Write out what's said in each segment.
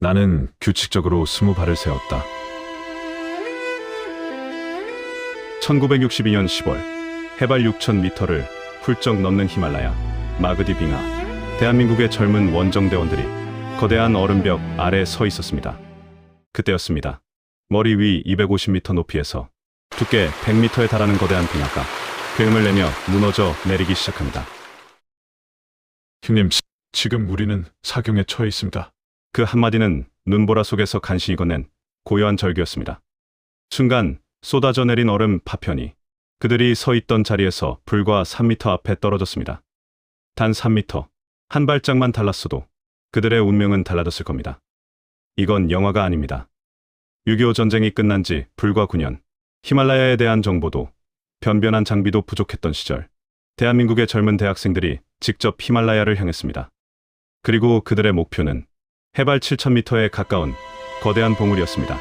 나는 규칙적으로 20발을 세웠다. 1962년 10월 해발 6,000m를 훌쩍 넘는 히말라야 마그디 빙하. 대한민국의 젊은 원정대원들이 거대한 얼음벽 아래 서 있었습니다. 그때였습니다. 머리 위 250m 높이에서 두께 100m에 달하는 거대한 빙하가 굉음을 내며 무너져 내리기 시작합니다. 형님, 지금 우리는 사경에 처해 있습니다. 그 한마디는 눈보라 속에서 간신히 건넨 고요한 절규였습니다. 순간 쏟아져 내린 얼음 파편이 그들이 서 있던 자리에서 불과 3m 앞에 떨어졌습니다. 단 3m, 한 발짝만 달랐어도 그들의 운명은 달라졌을 겁니다. 이건 영화가 아닙니다. 6.25 전쟁이 끝난 지 불과 9년, 히말라야에 대한 정보도 변변한 장비도 부족했던 시절, 대한민국의 젊은 대학생들이 직접 히말라야를 향했습니다. 그리고 그들의 목표는 해발 7,000m에 가까운 거대한 봉우리였습니다.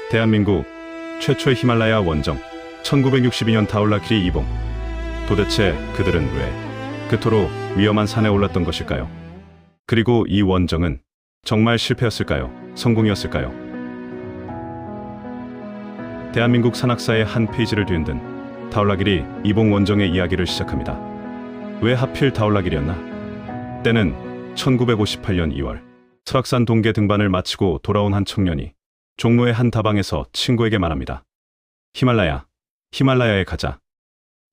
대한민국 최초의 히말라야 원정, 1962년 다울라키리 이봉. 도대체 그들은 왜 그토록 위험한 산에 올랐던 것일까요? 그리고 이 원정은 정말 실패였을까요? 성공이었을까요? 대한민국 산악사의 한 페이지를 뒤흔든 다울라키리 이봉 원정의 이야기를 시작합니다. 왜 하필 다울라키리였나? 때는 1958년 2월, 설악산 동계 등반을 마치고 돌아온 한 청년이 종로의 한 다방에서 친구에게 말합니다. 히말라야에 가자.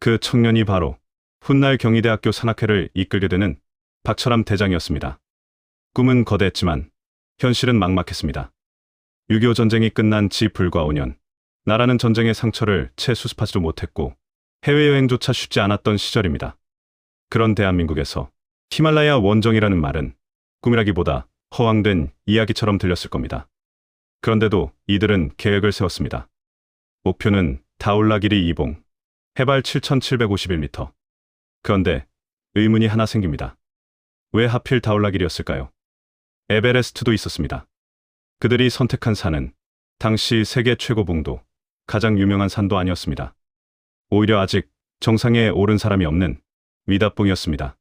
그 청년이 바로 훗날 경희대학교 산악회를 이끌게 되는 박철암 대장이었습니다. 꿈은 거대했지만 현실은 막막했습니다. 6.25 전쟁이 끝난 지 불과 5년, 나라는 전쟁의 상처를 채 수습하지도 못했고 해외여행조차 쉽지 않았던 시절입니다. 그런 대한민국에서 히말라야 원정이라는 말은 꿈이라기보다 허황된 이야기처럼 들렸을 겁니다. 그런데도 이들은 계획을 세웠습니다. 목표는 다울라키리 이봉, 해발 7,751m. 그런데 의문이 하나 생깁니다. 왜 하필 다울라키리였을까요? 에베레스트도 있었습니다. 그들이 선택한 산은 당시 세계 최고 봉도, 가장 유명한 산도 아니었습니다. 오히려 아직 정상에 오른 사람이 없는 위답봉이었습니다.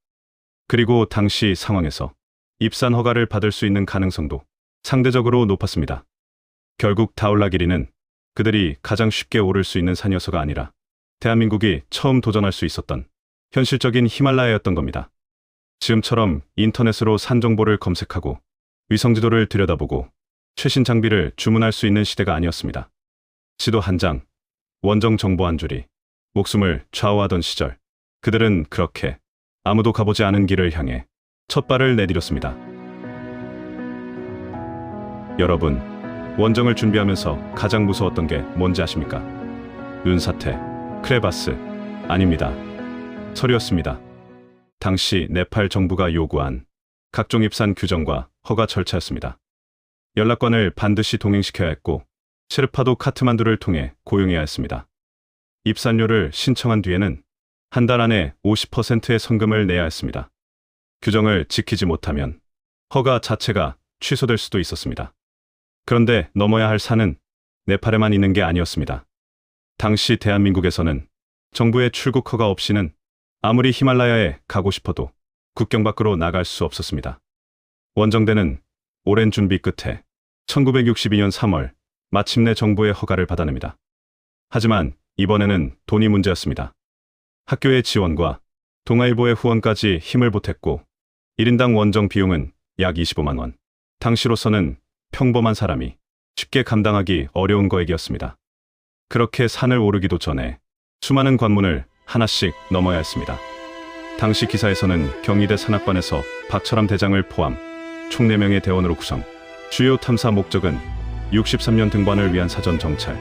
그리고 당시 상황에서 입산 허가를 받을 수 있는 가능성도 상대적으로 높았습니다. 결국 다울라키리는 그들이 가장 쉽게 오를 수 있는 산이어서가 아니라 대한민국이 처음 도전할 수 있었던 현실적인 히말라야였던 겁니다. 지금처럼 인터넷으로 산 정보를 검색하고 위성지도를 들여다보고 최신 장비를 주문할 수 있는 시대가 아니었습니다. 지도 한 장, 원정 정보 한 줄이 목숨을 좌우하던 시절, 그들은 그렇게 아무도 가보지 않은 길을 향해 첫 발을 내디뎠습니다. 여러분, 원정을 준비하면서 가장 무서웠던 게 뭔지 아십니까? 눈사태, 크레바스, 아닙니다. 서류였습니다. 당시 네팔 정부가 요구한 각종 입산 규정과 허가 절차였습니다. 연락관을 반드시 동행시켜야 했고 셰르파도 카트만두를 통해 고용해야 했습니다. 입산료를 신청한 뒤에는 한 달 안에 50%의 성금을 내야 했습니다. 규정을 지키지 못하면 허가 자체가 취소될 수도 있었습니다. 그런데 넘어야 할 산은 네팔에만 있는 게 아니었습니다. 당시 대한민국에서는 정부의 출국 허가 없이는 아무리 히말라야에 가고 싶어도 국경 밖으로 나갈 수 없었습니다. 원정대는 오랜 준비 끝에 1962년 3월 마침내 정부의 허가를 받아냅니다. 하지만 이번에는 돈이 문제였습니다. 학교의 지원과 동아일보의 후원까지 힘을 보탰고 1인당 원정 비용은 약 25만 원. 당시로서는 평범한 사람이 쉽게 감당하기 어려운 거액이었습니다. 그렇게 산을 오르기도 전에 수많은 관문을 하나씩 넘어야 했습니다. 당시 기사에서는 경희대 산악반에서 박철암 대장을 포함 총 4명의 대원으로 구성, 주요 탐사 목적은 63년 등반을 위한 사전 정찰,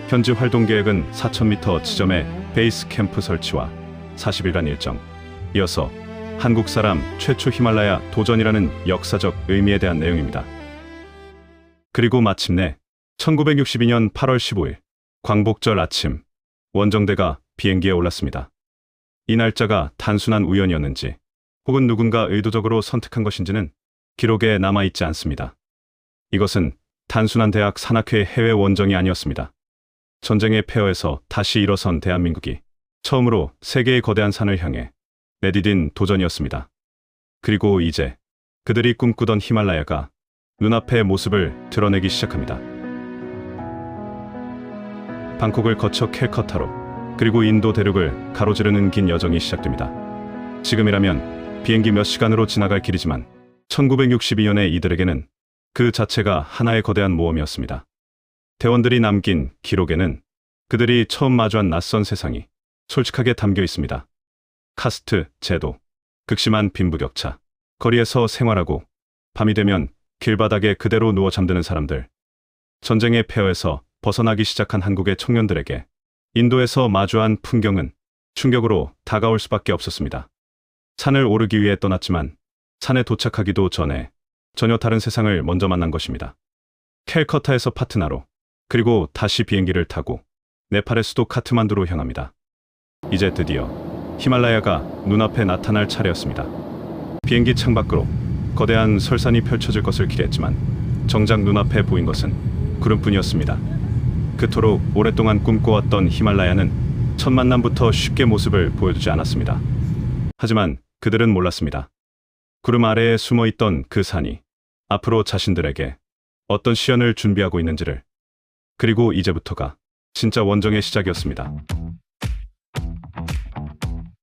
현지 활동 계획은 4,000m 지점의 베이스 캠프 설치와 40일간 일정, 이어서 한국 사람 최초 히말라야 도전이라는 역사적 의미에 대한 내용입니다. 그리고 마침내 1962년 8월 15일 광복절 아침, 원정대가 비행기에 올랐습니다. 이 날짜가 단순한 우연이었는지 혹은 누군가 의도적으로 선택한 것인지는 기록에 남아있지 않습니다. 이것은 단순한 대학 산악회 해외 원정이 아니었습니다. 전쟁의 폐허에서 다시 일어선 대한민국이 처음으로 세계의 거대한 산을 향해 내디딘 도전이었습니다. 그리고 이제 그들이 꿈꾸던 히말라야가 눈앞의 모습을 드러내기 시작합니다. 방콕을 거쳐 캘커타로 그리고 인도 대륙을 가로지르는 긴 여정이 시작됩니다. 지금이라면 비행기 몇 시간으로 지나갈 길이지만 1962년의 이들에게는 그 자체가 하나의 거대한 모험이었습니다. 대원들이 남긴 기록에는 그들이 처음 마주한 낯선 세상이 솔직하게 담겨 있습니다. 카스트, 제도, 극심한 빈부격차, 거리에서 생활하고 밤이 되면 길바닥에 그대로 누워 잠드는 사람들, 전쟁의 폐허에서 벗어나기 시작한 한국의 청년들에게 인도에서 마주한 풍경은 충격으로 다가올 수밖에 없었습니다. 산을 오르기 위해 떠났지만 산에 도착하기도 전에 전혀 다른 세상을 먼저 만난 것입니다. 캘커타에서 파트나로 그리고 다시 비행기를 타고 네팔의 수도 카트만두로 향합니다. 이제 드디어 히말라야가 눈앞에 나타날 차례였습니다. 비행기 창밖으로 거대한 설산이 펼쳐질 것을 기대했지만 정작 눈앞에 보인 것은 구름뿐이었습니다. 그토록 오랫동안 꿈꿔왔던 히말라야는 첫 만남부터 쉽게 모습을 보여주지 않았습니다. 하지만 그들은 몰랐습니다. 구름 아래에 숨어있던 그 산이 앞으로 자신들에게 어떤 시련을 준비하고 있는지를. 그리고 이제부터가 진짜 원정의 시작이었습니다.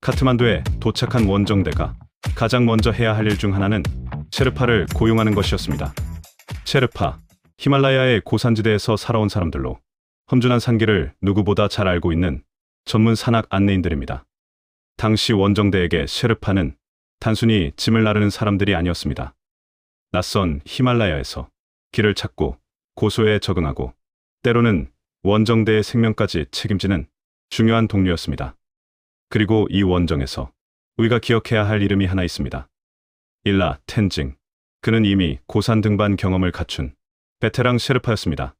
카트만두에 도착한 원정대가 가장 먼저 해야 할 일 중 하나는 셰르파를 고용하는 것이었습니다. 셰르파, 히말라야의 고산지대에서 살아온 사람들로 험준한 산길을 누구보다 잘 알고 있는 전문 산악 안내인들입니다. 당시 원정대에게 셰르파는 단순히 짐을 나르는 사람들이 아니었습니다. 낯선 히말라야에서 길을 찾고 고소에 적응하고 때로는 원정대의 생명까지 책임지는 중요한 동료였습니다. 그리고 이 원정에서 우리가 기억해야 할 이름이 하나 있습니다. 일라 텐징. 그는 이미 고산 등반 경험을 갖춘 베테랑 셰르파였습니다.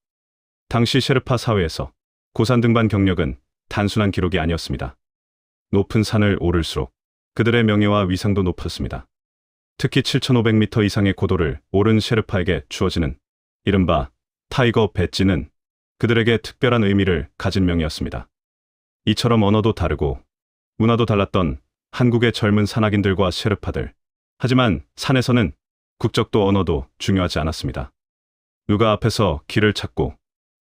당시 셰르파 사회에서 고산 등반 경력은 단순한 기록이 아니었습니다. 높은 산을 오를수록 그들의 명예와 위상도 높았습니다. 특히 7,500m 이상의 고도를 오른 셰르파에게 주어지는 이른바 타이거 배지는 그들에게 특별한 의미를 가진 명이었습니다. 이처럼 언어도 다르고 문화도 달랐던 한국의 젊은 산악인들과 셰르파들. 하지만 산에서는 국적도 언어도 중요하지 않았습니다. 누가 앞에서 길을 찾고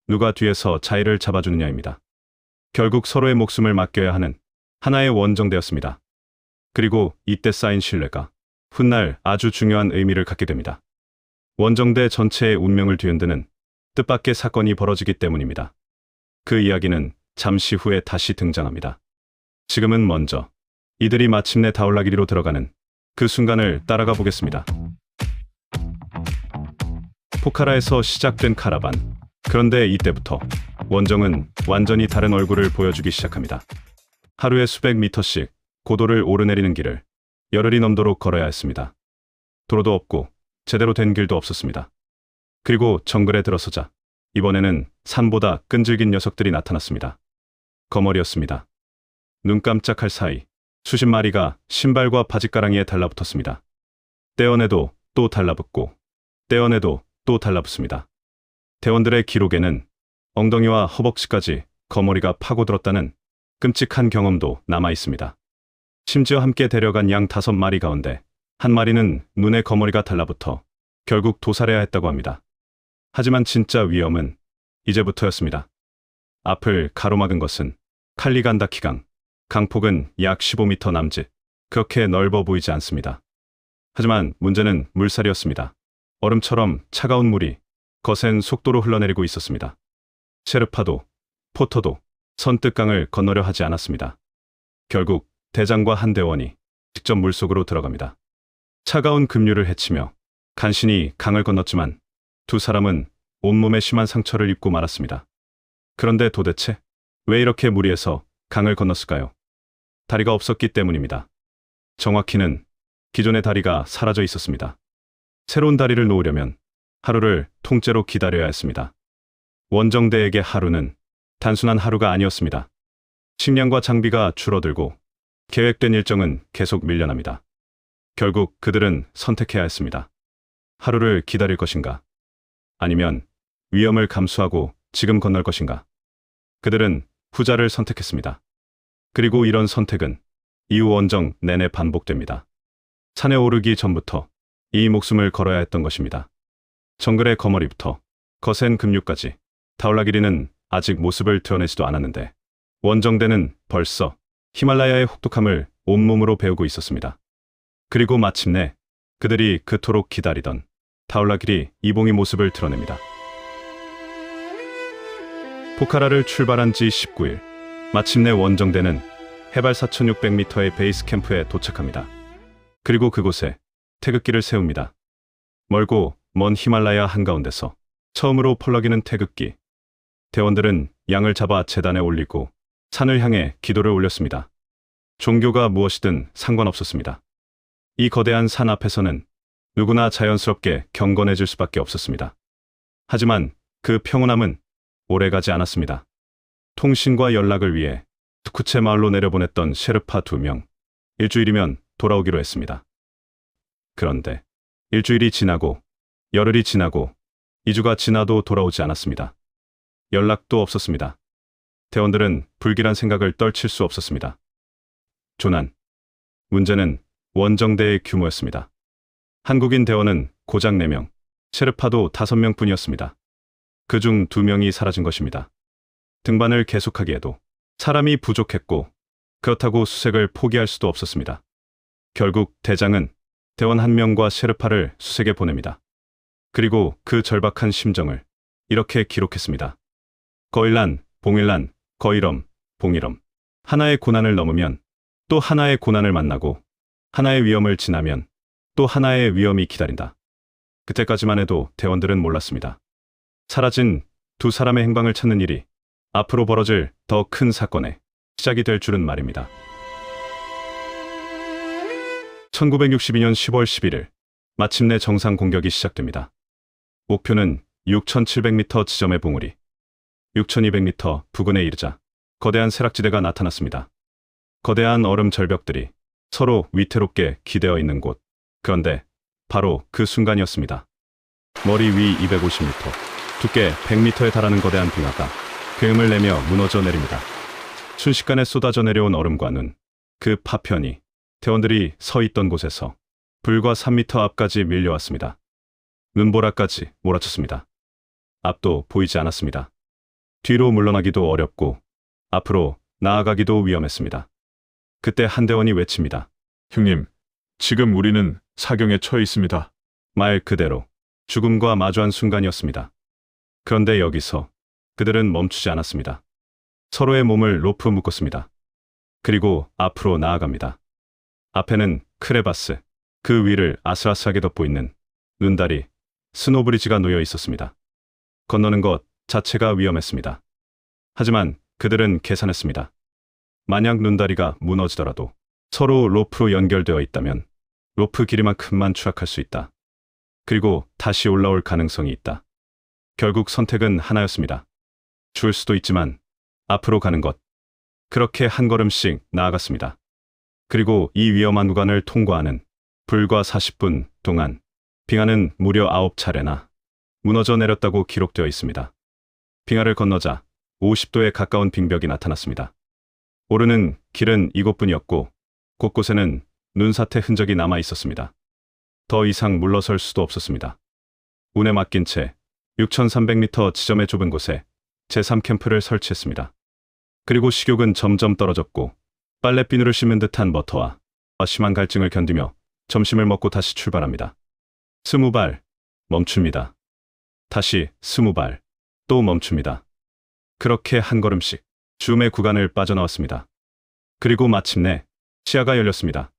누가 뒤에서 자리를 잡아주느냐입니다. 결국 서로의 목숨을 맡겨야 하는 하나의 원정대였습니다. 그리고 이때 쌓인 신뢰가 훗날 아주 중요한 의미를 갖게 됩니다. 원정대 전체의 운명을 뒤흔드는 뜻밖의 사건이 벌어지기 때문입니다. 그 이야기는 잠시 후에 다시 등장합니다. 지금은 먼저 이들이 마침내 다울라기리로 들어가는 그 순간을 따라가 보겠습니다. 포카라에서 시작된 카라반. 그런데 이때부터 원정은 완전히 다른 얼굴을 보여주기 시작합니다. 하루에 수백 미터씩 고도를 오르내리는 길을 열흘이 넘도록 걸어야 했습니다. 도로도 없고 제대로 된 길도 없었습니다. 그리고 정글에 들어서자 이번에는 산보다 끈질긴 녀석들이 나타났습니다. 거머리였습니다. 눈 깜짝할 사이 수십 마리가 신발과 바짓가랑이에 달라붙었습니다. 떼어내도 또 달라붙고 떼어내도 또 달라붙습니다. 대원들의 기록에는 엉덩이와 허벅지까지 거머리가 파고들었다는 끔찍한 경험도 남아 있습니다. 심지어 함께 데려간 양 5마리 가운데 한 마리는 눈에 거머리가 달라붙어 결국 도살해야 했다고 합니다. 하지만 진짜 위험은 이제부터였습니다. 앞을 가로막은 것은 칼리간다키강. 강폭은 약 15m 남짓. 그렇게 넓어 보이지 않습니다. 하지만 문제는 물살이었습니다. 얼음처럼 차가운 물이 거센 속도로 흘러내리고 있었습니다. 셰르파도 포터도 선뜻강을 건너려 하지 않았습니다. 결국 대장과 한 대원이 직접 물속으로 들어갑니다. 차가운 급류를 헤치며 간신히 강을 건넜지만 두 사람은 온몸에 심한 상처를 입고 말았습니다. 그런데 도대체 왜 이렇게 무리해서 강을 건넜을까요? 다리가 없었기 때문입니다. 정확히는 기존의 다리가 사라져 있었습니다. 새로운 다리를 놓으려면 하루를 통째로 기다려야 했습니다. 원정대에게 하루는 단순한 하루가 아니었습니다. 식량과 장비가 줄어들고 계획된 일정은 계속 밀려납니다. 결국 그들은 선택해야 했습니다. 하루를 기다릴 것인가? 아니면 위험을 감수하고 지금 건널 것인가? 그들은 후자를 선택했습니다. 그리고 이런 선택은 이후 원정 내내 반복됩니다. 산에 오르기 전부터 이 목숨을 걸어야 했던 것입니다. 정글의 거머리부터 거센 급류까지 타올라 길이는 아직 모습을 드러내지도 않았는데 원정대는 벌써 히말라야의 혹독함을 온몸으로 배우고 있었습니다. 그리고 마침내 그들이 그토록 기다리던 타올라 길이 이봉의 모습을 드러냅니다. 포카라를 출발한 지 19일, 마침내 원정대는 해발 4,600m의 베이스 캠프에 도착합니다. 그리고 그곳에 태극기를 세웁니다. 멀고 먼 히말라야 한가운데서 처음으로 펄럭이는 태극기. 대원들은 양을 잡아 제단에 올리고 산을 향해 기도를 올렸습니다. 종교가 무엇이든 상관없었습니다. 이 거대한 산 앞에서는 누구나 자연스럽게 경건해질 수밖에 없었습니다. 하지만 그 평온함은 오래가지 않았습니다. 통신과 연락을 위해 투쿠체 마을로 내려보냈던 셰르파 2명, 일주일이면 돌아오기로 했습니다. 그런데 일주일이 지나고 열흘이 지나고 2주가 지나도 돌아오지 않았습니다. 연락도 없었습니다. 대원들은 불길한 생각을 떨칠 수 없었습니다. 조난. 문제는 원정대의 규모였습니다. 한국인 대원은 고작 4명, 셰르파도 5명 뿐이었습니다. 그중 2명이 사라진 것입니다. 등반을 계속하기에도 사람이 부족했고 그렇다고 수색을 포기할 수도 없었습니다. 결국 대장은 대원 1명과 셰르파를 수색에 보냅니다. 그리고 그 절박한 심정을 이렇게 기록했습니다. 거일란, 봉일란, 거일엄, 봉일엄. 하나의 고난을 넘으면 또 하나의 고난을 만나고 하나의 위험을 지나면 또 하나의 위험이 기다린다. 그때까지만 해도 대원들은 몰랐습니다. 사라진 2사람의 행방을 찾는 일이 앞으로 벌어질 더 큰 사건의 시작이 될 줄은 말입니다. 1962년 10월 11일, 마침내 정상 공격이 시작됩니다. 목표는 6,700m 지점의 봉우리. 6,200m 부근에 이르자 거대한 세락지대가 나타났습니다. 거대한 얼음 절벽들이 서로 위태롭게 기대어 있는 곳. 그런데 바로 그 순간이었습니다. 머리 위 250m, 두께 100m에 달하는 거대한 빙하가 굉음을 내며 무너져 내립니다. 순식간에 쏟아져 내려온 얼음과 눈, 그 파편이 대원들이 서 있던 곳에서 불과 3m 앞까지 밀려왔습니다. 눈보라까지 몰아쳤습니다. 앞도 보이지 않았습니다. 뒤로 물러나기도 어렵고 앞으로 나아가기도 위험했습니다. 그때 한 대원이 외칩니다. 형님, 지금 우리는 사경에 처해 있습니다. 말 그대로 죽음과 마주한 순간이었습니다. 그런데 여기서 그들은 멈추지 않았습니다. 서로의 몸을 로프 묶었습니다. 그리고 앞으로 나아갑니다. 앞에는 크레바스, 그 위를 아슬아슬하게 덮고 있는 눈다리, 스노브리지가 놓여 있었습니다. 건너는 것 자체가 위험했습니다. 하지만 그들은 계산했습니다. 만약 눈다리가 무너지더라도 서로 로프로 연결되어 있다면 로프 길이만큼만 추락할 수 있다. 그리고 다시 올라올 가능성이 있다. 결국 선택은 하나였습니다. 죽을 수도 있지만 앞으로 가는 것. 그렇게 한 걸음씩 나아갔습니다. 그리고 이 위험한 구간을 통과하는 불과 40분 동안 빙하는 무려 9차례나 무너져 내렸다고 기록되어 있습니다. 빙하를 건너자 50도에 가까운 빙벽이 나타났습니다. 오르는 길은 이곳뿐이었고 곳곳에는 눈사태 흔적이 남아 있었습니다. 더 이상 물러설 수도 없었습니다. 운에 맡긴 채 6,300m 지점의 좁은 곳에 제3캠프를 설치했습니다. 그리고 식욕은 점점 떨어졌고 빨래비누를 씹는 듯한 머터와 심한 갈증을 견디며 점심을 먹고 다시 출발합니다. 20발, 멈춥니다. 다시 20발, 또 멈춥니다. 그렇게 한 걸음씩 줌의 구간을 빠져나왔습니다. 그리고 마침내 시야가 열렸습니다.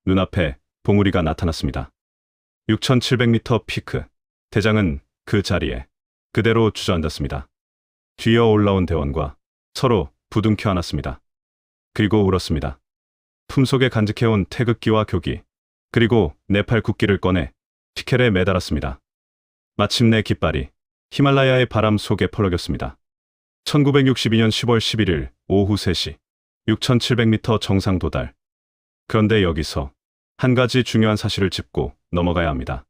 눈앞에 봉우리가 나타났습니다. 6,700m 피크, 대장은 그 자리에 그대로 주저앉았습니다. 뒤이어 올라온 대원과 서로 부둥켜 안았습니다. 그리고 울었습니다. 품속에 간직해온 태극기와 교기, 그리고 네팔 국기를 꺼내 티켈에 매달았습니다. 마침내 깃발이 히말라야의 바람 속에 펄럭였습니다. 1962년 10월 11일 오후 3시, 6,700m 정상 도달. 그런데 여기서 한 가지 중요한 사실을 짚고 넘어가야 합니다.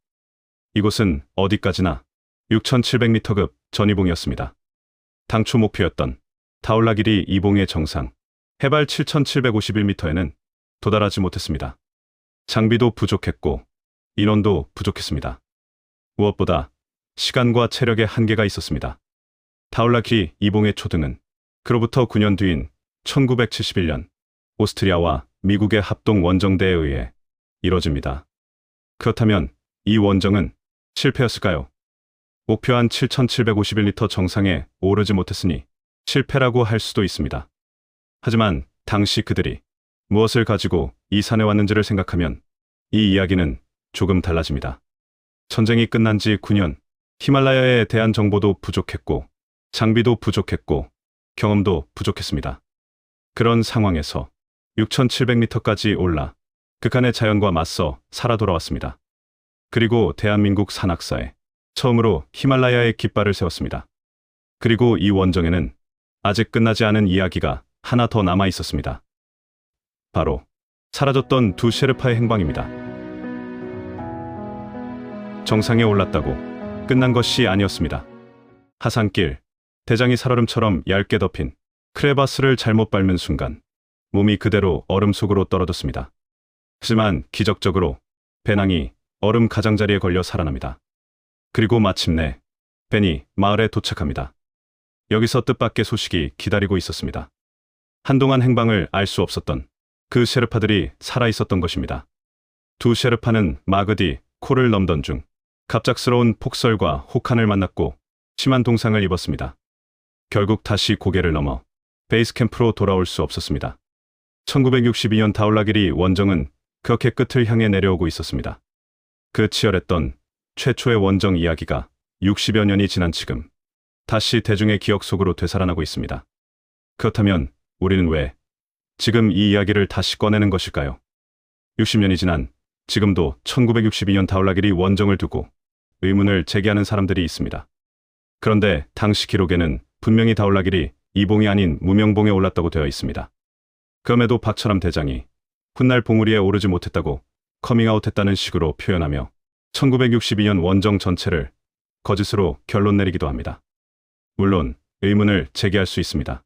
이곳은 어디까지나 6,700m급 전이봉이었습니다. 당초 목표였던 타올라 길이 이봉의 정상, 해발 7,751m에는 도달하지 못했습니다. 장비도 부족했고 인원도 부족했습니다. 무엇보다 시간과 체력에 한계가 있었습니다. 타올라키 이봉의 초등은 그로부터 9년 뒤인 1971년 오스트리아와 미국의 합동 원정대에 의해 이뤄집니다. 그렇다면 이 원정은 실패였을까요? 목표한 7,751m 정상에 오르지 못했으니 실패라고 할 수도 있습니다. 하지만 당시 그들이 무엇을 가지고 이 산에 왔는지를 생각하면 이 이야기는 조금 달라집니다. 전쟁이 끝난 지 9년, 히말라야에 대한 정보도 부족했고, 장비도 부족했고, 경험도 부족했습니다. 그런 상황에서 6,700m까지 올라 극한의 자연과 맞서 살아 돌아왔습니다. 그리고 대한민국 산악사에 처음으로 히말라야의 깃발을 세웠습니다. 그리고 이 원정에는 아직 끝나지 않은 이야기가 하나 더 남아 있었습니다. 바로 사라졌던 두 셰르파의 행방입니다. 정상에 올랐다고 끝난 것이 아니었습니다. 하산길, 대장이 살얼음처럼 얇게 덮인 크레바스를 잘못 밟는 순간 몸이 그대로 얼음 속으로 떨어졌습니다. 하지만 기적적으로 배낭이 얼음 가장자리에 걸려 살아납니다. 그리고 마침내 벤이 마을에 도착합니다. 여기서 뜻밖의 소식이 기다리고 있었습니다. 한동안 행방을 알 수 없었던 그 셰르파들이 살아있었던 것입니다. 두 셰르파는 마그디 코를 넘던 중 갑작스러운 폭설과 혹한을 만났고 심한 동상을 입었습니다. 결국 다시 고개를 넘어 베이스 캠프로 돌아올 수 없었습니다. 1962년 다울라기리 원정은 그렇게 끝을 향해 내려오고 있었습니다. 그 치열했던 최초의 원정 이야기가 60여 년이 지난 지금 다시 대중의 기억 속으로 되살아나고 있습니다. 그렇다면 우리는 왜 지금 이 이야기를 다시 꺼내는 것일까요? 60년이 지난 지금도 1962년 다울라기리 원정을 두고 의문을 제기하는 사람들이 있습니다. 그런데 당시 기록에는 분명히 다울라기리 이봉이 아닌 무명봉에 올랐다고 되어 있습니다. 그럼에도 박철암 대장이 훗날 봉우리에 오르지 못했다고 커밍아웃했다는 식으로 표현하며 1962년 원정 전체를 거짓으로 결론 내리기도 합니다. 물론 의문을 제기할 수 있습니다.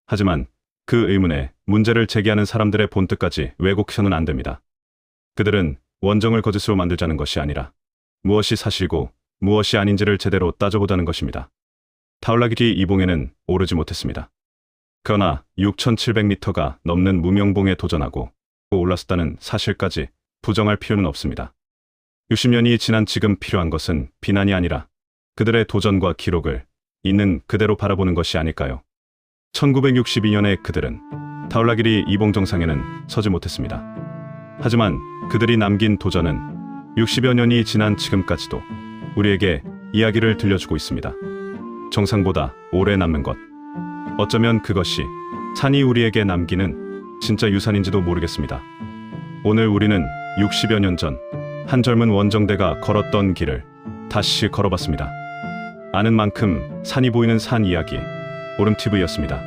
하지만 그 의문에 문제를 제기하는 사람들의 본뜻까지 왜곡해서는 안 됩니다. 그들은 원정을 거짓으로 만들자는 것이 아니라 무엇이 사실고 무엇이 아닌지를 제대로 따져보자는 것입니다. 다울라기리 이봉에는 오르지 못했습니다. 그러나 6,700m가 넘는 무명봉에 도전하고 올랐었다는 사실까지 부정할 필요는 없습니다. 60년이 지난 지금 필요한 것은 비난이 아니라 그들의 도전과 기록을 있는 그대로 바라보는 것이 아닐까요? 1962년에 그들은 다울라기리 이봉 정상에는 서지 못했습니다. 하지만 그들이 남긴 도전은 60여 년이 지난 지금까지도 우리에게 이야기를 들려주고 있습니다. 정상보다 오래 남는 것. 어쩌면 그것이 산이 우리에게 남기는 진짜 유산인지도 모르겠습니다. 오늘 우리는 60여 년 전 한 젊은 원정대가 걸었던 길을 다시 걸어봤습니다. 아는 만큼 산이 보이는 산 이야기, 오름TV였습니다.